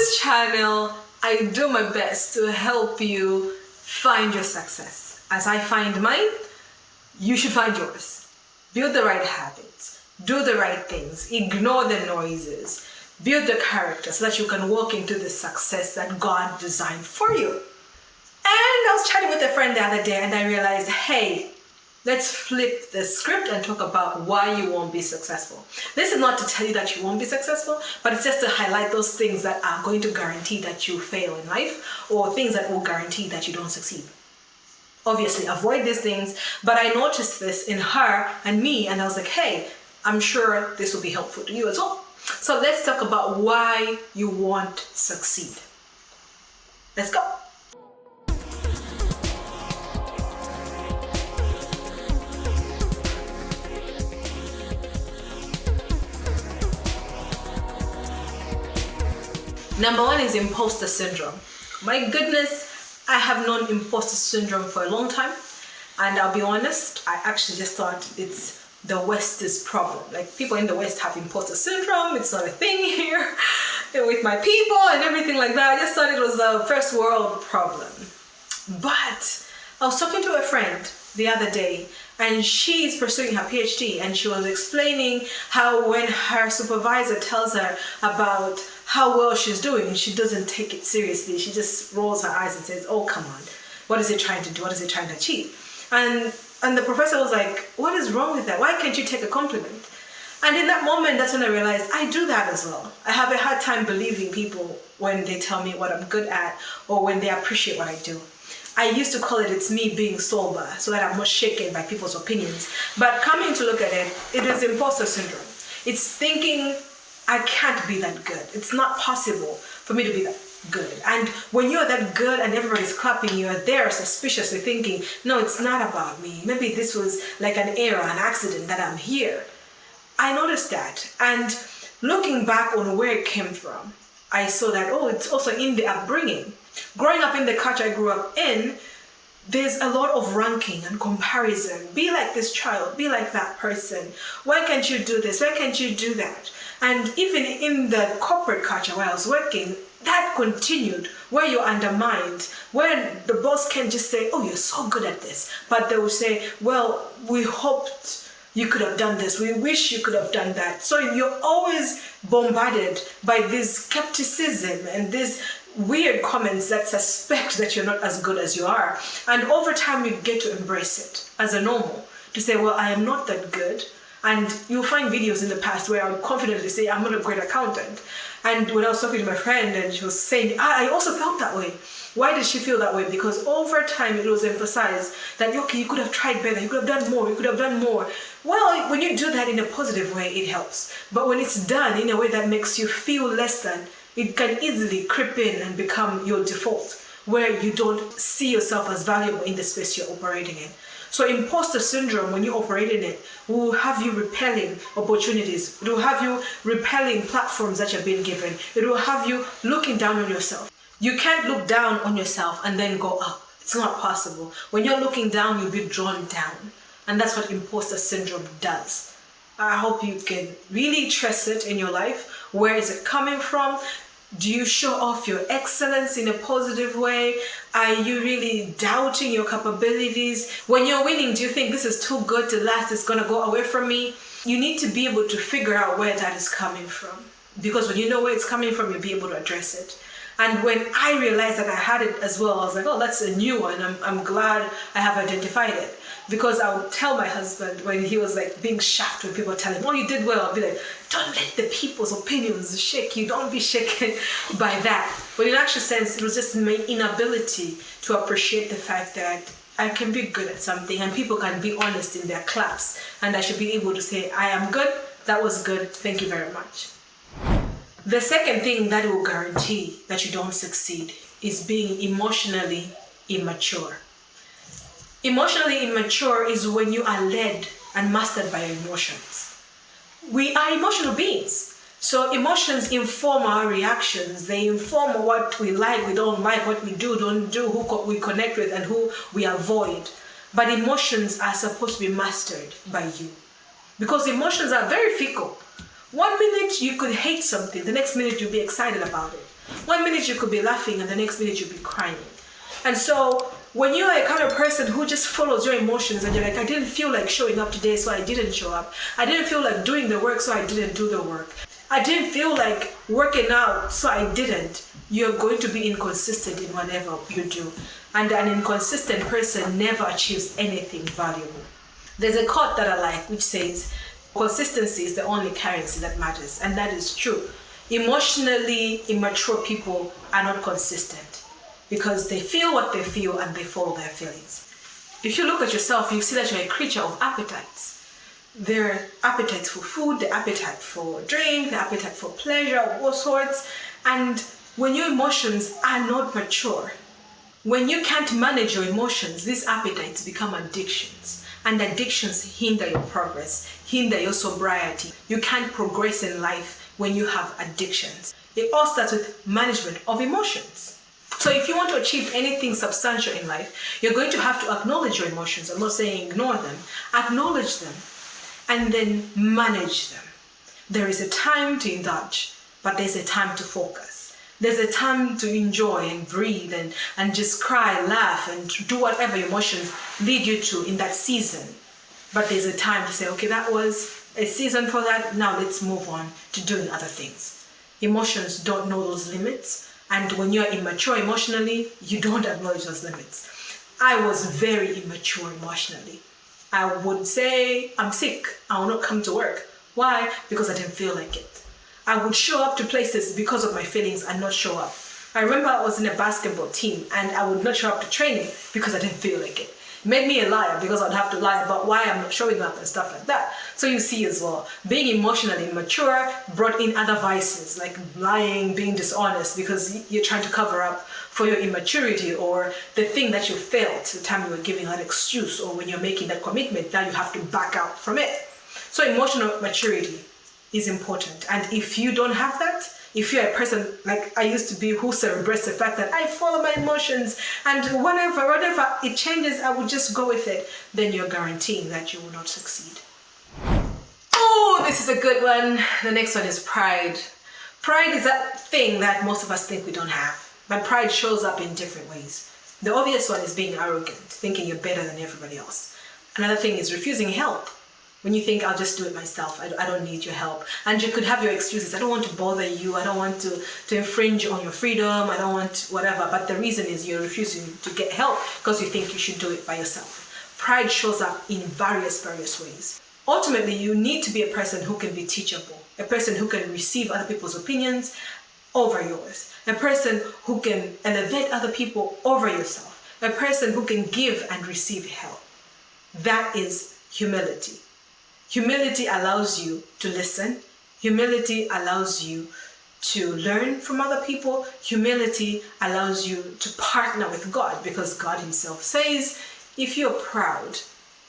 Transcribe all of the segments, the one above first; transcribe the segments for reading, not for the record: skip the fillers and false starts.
this channel, I do my best to help you find your success. As I find mine, you should find yours. Build the right habits, do the right things, ignore the noises, build the character so that you can walk into the success that God designed for you. And I was chatting with a friend the other day and I realized, hey, let's flip the script and talk about why you won't be successful. This is not to tell you that you won't be successful, but it's just to highlight those things that are going to guarantee that you fail in life, or things that will guarantee that you don't succeed. Obviously, avoid these things, but I noticed this in her and me, and I was like, hey, I'm sure this will be helpful to you as well. So let's talk about why you won't succeed. Let's go. Number one is imposter syndrome. My goodness, I have known imposter syndrome for a long time. And I'll be honest, I actually just thought it's the West's problem. Like, people in the West have imposter syndrome. It's not a thing here with my people and everything like that. I just thought it was a first world problem. But I was talking to a friend the other day, and she's pursuing her PhD, and she was explaining how when her supervisor tells her about how well she's doing, she doesn't take it seriously. She just rolls her eyes and says, oh, come on. What is it trying to do? What is it trying to achieve? And the professor was like, what is wrong with that? Why can't you take a compliment? And in that moment, that's when I realized I do that as well. I have a hard time believing people when they tell me what I'm good at or when they appreciate what I do. I used to call it, it's me being sober so that I'm not shaken by people's opinions. But coming to look at it, it is imposter syndrome. It's thinking, I can't be that good. It's not possible for me to be that good. And when you're that good and everybody's clapping, you're there suspiciously thinking, no, it's not about me. Maybe this was like an error, an accident that I'm here. I noticed that. And looking back on where it came from, I saw that, oh, it's also in the upbringing. Growing up in the culture I grew up in, there's a lot of ranking and comparison. Be like this child, be like that person. Why can't you do this? Why can't you do that? And even in the corporate culture where I was working, that continued, where you're undermined, where the boss can just say, oh, you're so good at this. But they will say, well, we hoped you could have done this. We wish you could have done that. So you're always bombarded by this skepticism and this weird comments that suspect that you're not as good as you are. And over time, you get to embrace it as a normal, to say, well, I am not that good. And you'll find videos in the past where I would confidently say, I'm not a great accountant. And when I was talking to my friend and she was saying, I also felt that way. Why did she feel that way? Because over time it was emphasized that, okay, you could have tried better, you could have done more, you could have done more. Well, when you do that in a positive way, it helps. But when it's done in a way that makes you feel less than, it can easily creep in and become your default, where you don't see yourself as valuable in the space you're operating in. So imposter syndrome, when you operate in it, will have you repelling opportunities. It will have you repelling platforms that you're being given. It will have you looking down on yourself. You can't look down on yourself and then go up. It's not possible. When you're looking down, you'll be drawn down. And that's what imposter syndrome does. I hope you can really trace it in your life. Where is it coming from? Do you show off your excellence in a positive way? Are you really doubting your capabilities? When you're winning, do you think this is too good to last? It's going to go away from me? You need to be able to figure out where that is coming from. Because when you know where it's coming from, you'll be able to address it. And when I realized that I had it as well, I was like, oh, that's a new one. I'm glad I have identified it. Because I would tell my husband when he was like being shocked when people tell him, oh, you did well. I'll be like, don't let the people's opinions shake you. Don't be shaken by that. But in actual sense, it was just my inability to appreciate the fact that I can be good at something and people can be honest in their claps. And I should be able to say, I am good. That was good. Thank you very much. The second thing that will guarantee that you don't succeed is being emotionally immature. Emotionally immature is when you are led and mastered by your emotions. We are emotional beings. So emotions inform our reactions. They inform what we like, we don't like, what we do, don't do, who we connect with and who we avoid. But emotions are supposed to be mastered by you. Because emotions are very fickle. 1 minute you could hate something, the next minute you'll be excited about it. 1 minute you could be laughing and the next minute you'll be crying. And so when you're a kind of person who just follows your emotions and you're like, I didn't feel like showing up today, so I didn't show up. I didn't feel like doing the work, so I didn't do the work. I didn't feel like working out, so I didn't. You're going to be inconsistent in whatever you do. And an inconsistent person never achieves anything valuable. There's a quote that I like which says, consistency is the only currency that matters. And that is true. Emotionally immature people are not consistent because they feel what they feel and they follow their feelings. If you look at yourself, you see that you're a creature of appetites. There are appetites for food, the appetite for drink, the appetite for pleasure of all sorts. And when your emotions are not mature, when you can't manage your emotions, these appetites become addictions. And addictions hinder your progress, hinder your sobriety. You can't progress in life when you have addictions. It all starts with management of emotions. So if you want to achieve anything substantial in life, you're going to have to acknowledge your emotions. I'm not saying ignore them. Acknowledge them and then manage them. There is a time to indulge, but there's a time to focus. There's a time to enjoy and breathe and just cry, laugh, and do whatever your emotions lead you to in that season. But there's a time to say, okay, that was a season for that. Now let's move on to doing other things. Emotions don't know those limits. And when you're immature emotionally, you don't acknowledge those limits. I was very immature emotionally. I would say, I'm sick. I will not come to work. Why? Because I didn't feel like it. I would show up to places because of my feelings and not show up. I remember I was in a basketball team and I would not show up to training because I didn't feel like it. It made me a liar because I'd have to lie about why I'm not showing up and stuff like that. So you see as well, being emotionally immature brought in other vices like lying, being dishonest because you're trying to cover up for your immaturity or the thing that you failed the time you were giving that excuse, or when you're making that commitment, now you have to back out from it. So emotional maturity is important. And if you don't have that, if you're a person like I used to be who celebrates the fact that I follow my emotions and whenever it changes, I will just go with it, then you're guaranteeing that you will not succeed. Oh, this is a good one. The next one is pride. Pride is that thing that most of us think we don't have, but pride shows up in different ways. The obvious one is being arrogant, thinking you're better than everybody else. Another thing is refusing help. When you think, I'll just do it myself, I don't need your help. And you could have your excuses. I don't want to bother you. I don't want to infringe on your freedom. I don't want whatever. But the reason is you're refusing to get help because you think you should do it by yourself. Pride shows up in various ways. Ultimately, you need to be a person who can be teachable, a person who can receive other people's opinions over yours, a person who can elevate other people over yourself, a person who can give and receive help. That is humility. Humility allows you to listen. Humility allows you to learn from other people. Humility allows you to partner with God because God himself says, if you're proud,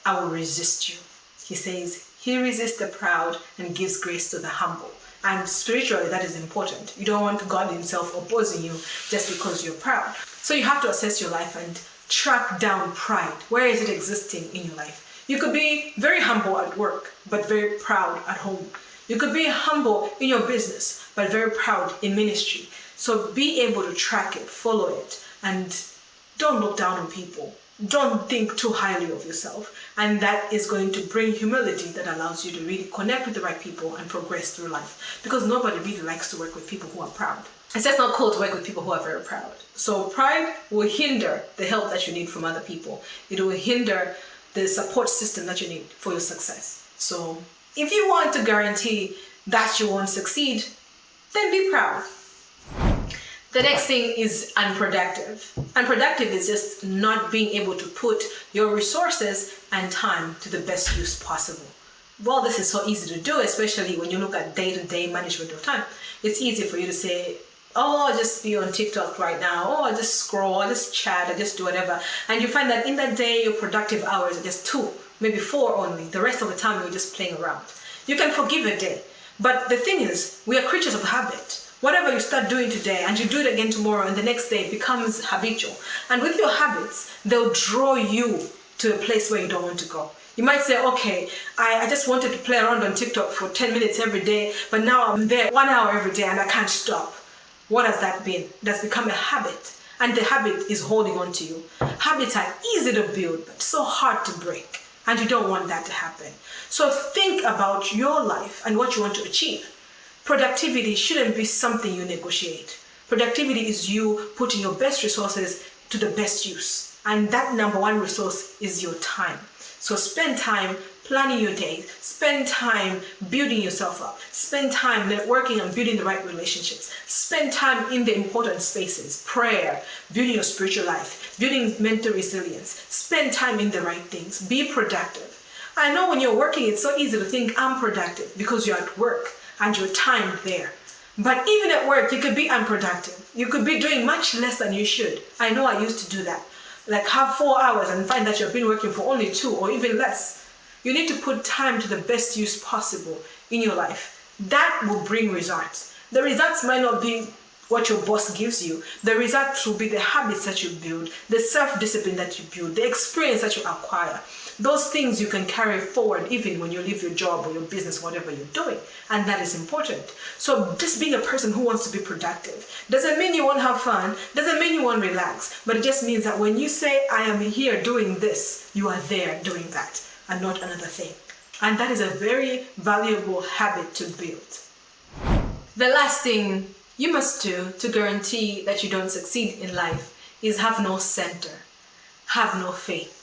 I will resist you. He says, he resists the proud and gives grace to the humble. And spiritually, that is important. You don't want God himself opposing you just because you're proud. So you have to assess your life and track down pride. Where is it existing in your life? You could be very humble at work, but very proud at home. You could be humble in your business, but very proud in ministry. So be able to track it, follow it, and don't look down on people. Don't think too highly of yourself. And that is going to bring humility that allows you to really connect with the right people and progress through life. Because nobody really likes to work with people who are proud. It's just not cool to work with people who are very proud. So pride will hinder the help that you need from other people. It will hinder the support system that you need for your success. So if you want to guarantee that you won't succeed, then be proud. The next thing is unproductive. Unproductive is just not being able to put your resources and time to the best use possible. Well, this is so easy to do, especially when you look at day-to-day management of time. It's easy for you to say, oh, I'll just be on TikTok right now. Oh, I'll just scroll, I'll just chat, I'll just do whatever. And you find that in that day, your productive hours are just 2, maybe 4 only. The rest of the time, you're just playing around. You can forgive a day. But the thing is, we are creatures of habit. Whatever you start doing today and you do it again tomorrow and the next day, it becomes habitual. And with your habits, they'll draw you to a place where you don't want to go. You might say, okay, I just wanted to play around on TikTok for 10 minutes every day, but now I'm there 1 hour every day and I can't stop. What has that been? That's become a habit. And the habit is holding on to you. Habits are easy to build, but so hard to break. And you don't want that to happen. So think about your life and what you want to achieve. Productivity shouldn't be something you negotiate. Productivity is you putting your best resources to the best use. And that number one resource is your time. So spend time planning your day. Spend time building yourself up. Spend time networking and building the right relationships. Spend time in the important spaces. Prayer, building your spiritual life, building mental resilience. Spend time in the right things. Be productive. I know when you're working, it's so easy to think I'm productive because you're at work and your time there. But even at work, you could be unproductive. You could be doing much less than you should. I know I used to do that. Like have 4 hours and find that you've been working for only 2 or even less. You need to put time to the best use possible in your life. That will bring results. The results might not be what your boss gives you. The results will be the habits that you build, the self-discipline that you build, the experience that you acquire. Those things you can carry forward even when you leave your job or your business, whatever you're doing. And that is important. So just being a person who wants to be productive doesn't mean you won't have fun, doesn't mean you won't relax, but it just means that when you say, I am here doing this, you are there doing that and not another thing. And that is a very valuable habit to build. The last thing you must do to guarantee that you don't succeed in life is have no center, have no faith.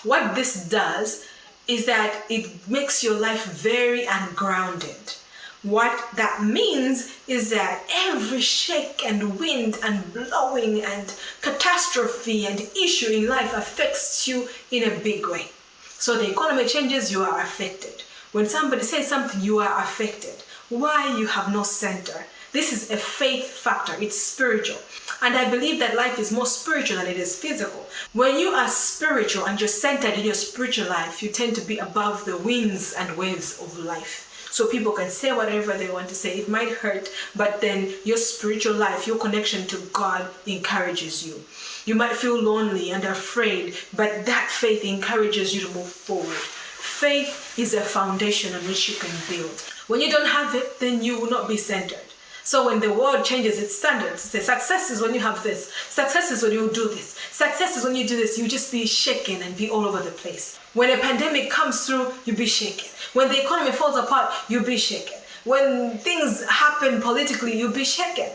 What this does is that it makes your life very ungrounded. What that means is that every shake and wind and blowing and catastrophe and issue in life affects you in a big way. So the economy changes, you are affected. When somebody says something, you are affected. Why? You have no center. This is a faith factor. It's spiritual. And I believe that life is more spiritual than it is physical. When you are spiritual and you're centered in your spiritual life, you tend to be above the winds and waves of life. So people can say whatever they want to say. It might hurt, but then your spiritual life, your connection to God encourages you. You might feel lonely and afraid, but that faith encourages you to move forward. Faith is a foundation on which you can build. When you don't have it, then you will not be centered. So when the world changes its standards, say success is when you have this, success is when you do this, success is when you do this, you just be shaken and be all over the place. When a pandemic comes through, you be shaken. When the economy falls apart, you be shaken. When things happen politically, you be shaken.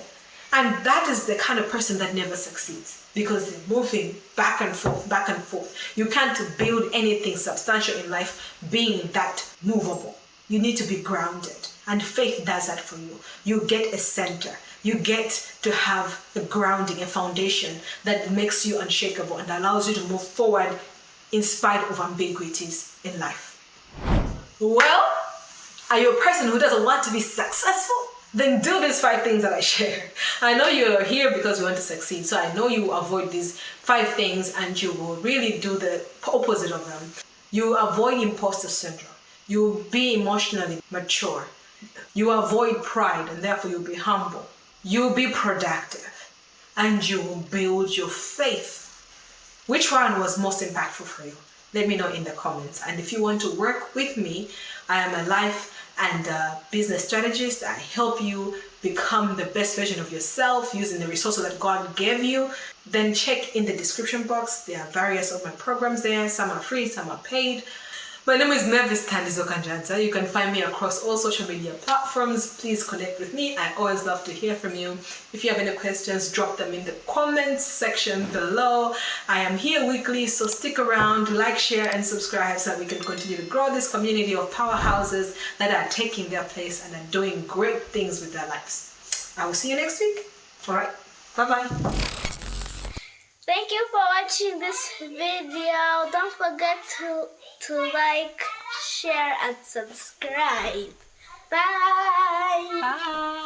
And that is the kind of person that never succeeds because they're moving back and forth, back and forth. You can't build anything substantial in life being that movable. You need to be grounded. And faith does that for you. You get a center. You get to have a grounding, a foundation that makes you unshakable and allows you to move forward in spite of ambiguities in life. Well, are you a person who doesn't want to be successful? Then do these 5 things that I share. I know you're here because you want to succeed. So I know you will avoid these 5 things and you will really do the opposite of them. You avoid imposter syndrome. You be emotionally mature. You avoid pride and therefore you'll be humble. You'll be productive and you will build your faith. Which one was most impactful for you? Let me know in the comments. And if you want to work with me, I am a life and business strategist. I help you become the best version of yourself using the resources that God gave you. Then check in the description box. There are various of my programs there. Some are free, some are paid. My name is Mavis Tandizo-Kanjanta. You can find me across all social media platforms. Please connect with me. I always love to hear from you. If you have any questions, drop them in the comments section below. I am here weekly, so stick around, like, share, and subscribe so that we can continue to grow this community of powerhouses that are taking their place and are doing great things with their lives. I will see you next week. All right. Bye-bye. Thank you for watching this video. Don't forget to like, share, and subscribe. Bye. Bye.